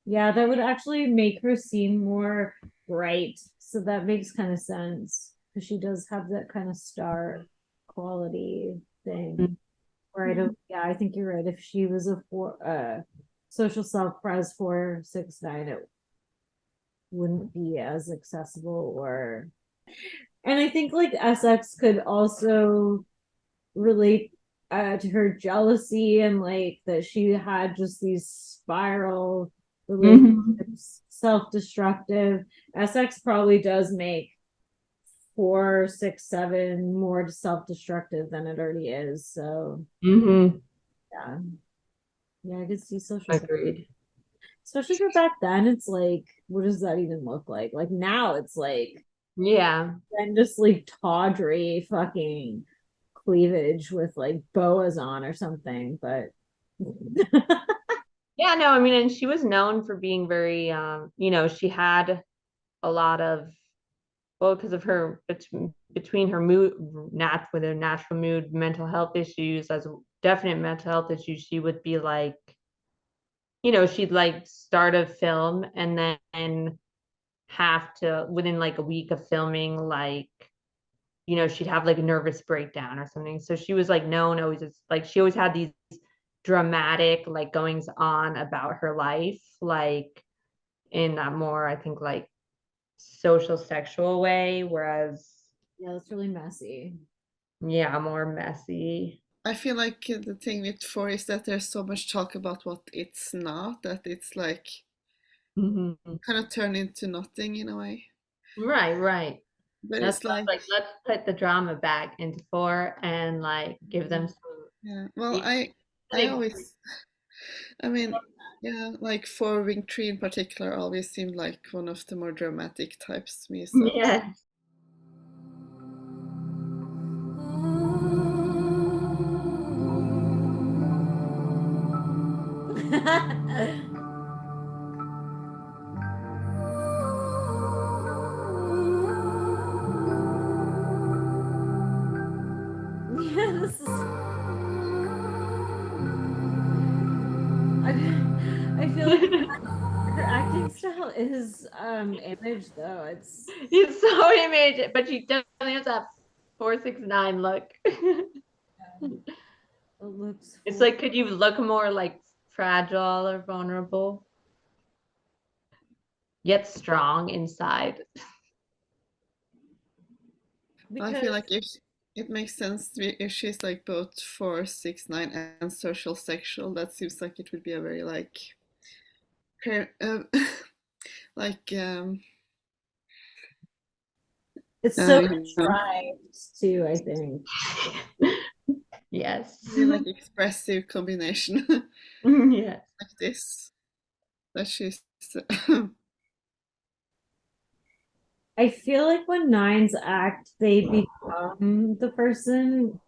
Yeah, that would actually make her seem more bright, so that makes kind of sense, because she does have that kind of star quality thing. Where I don't, I think you're right. If she was a social self-pres 4, 6, 9, it wouldn't be as accessible. And I think like SX could also relate to her jealousy, and like that she had just these spiral relationships, self-destructive. SX probably does make 4, 6, 7 more self-destructive than it already is. So yeah, I could see social. Agreed. Especially for back then, it's like, what does that even look like? Like, now it's like tremendously tawdry fucking cleavage with like boas on or something. But yeah, no, I mean, and she was known for being very she had a lot of, well, because of her between her mood, with her natural mood, mental health issues, as definite mental health issues, she would be like, she'd like start a film and then have to, within like a week of filming, like, you know, she'd have like a nervous breakdown or something. So she was like known always as like, she always had these dramatic like goings on about her life, like in that more, I think, like social sexual way, whereas Yeah, it's really messy. yeah, more messy. I feel like the thing with 4 is that there's so much talk about what it's not, that it's like kind of turned into nothing in a way. Right. But That's it's like let's put the drama back into 4 and like give them some. Yeah, well, I always, I mean, yeah, like 4w3 in particular always seemed like one of the more dramatic types to me. So Yeah. Yeah, this is. I feel like her acting style is image though. It's so image, but she definitely has that 469 look. it looks. It's like, could you look more like fragile or vulnerable, yet strong inside? I feel like if it makes sense if she's like both 469 and social sexual, that seems like it would be a very like like it's so contrived too, I think. Yes. Like expressive combination. Yes. Like this. That she's I feel like when 9s act, they become the person,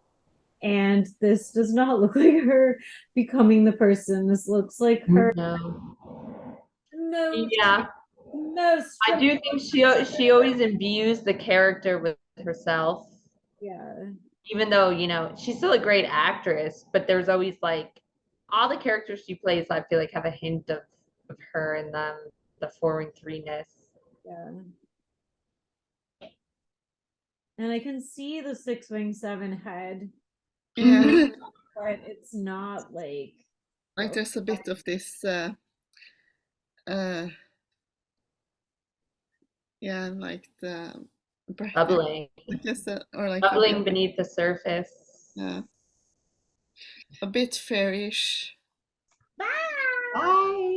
and this does not look like her becoming the person. This looks like her. No. Yeah. No. I do think she always imbues the character with herself. Yeah. Even though, you know, she's still a great actress, but there's always like all the characters she plays, I feel like have a hint of her in them, the 4w3-ness. Yeah. And I can see the 6-wing-7 head. Yeah. But it's not like there's a bit of this yeah, like the bubbling, or like bubbling beneath the surface. Yeah, a bit fairish. Bye.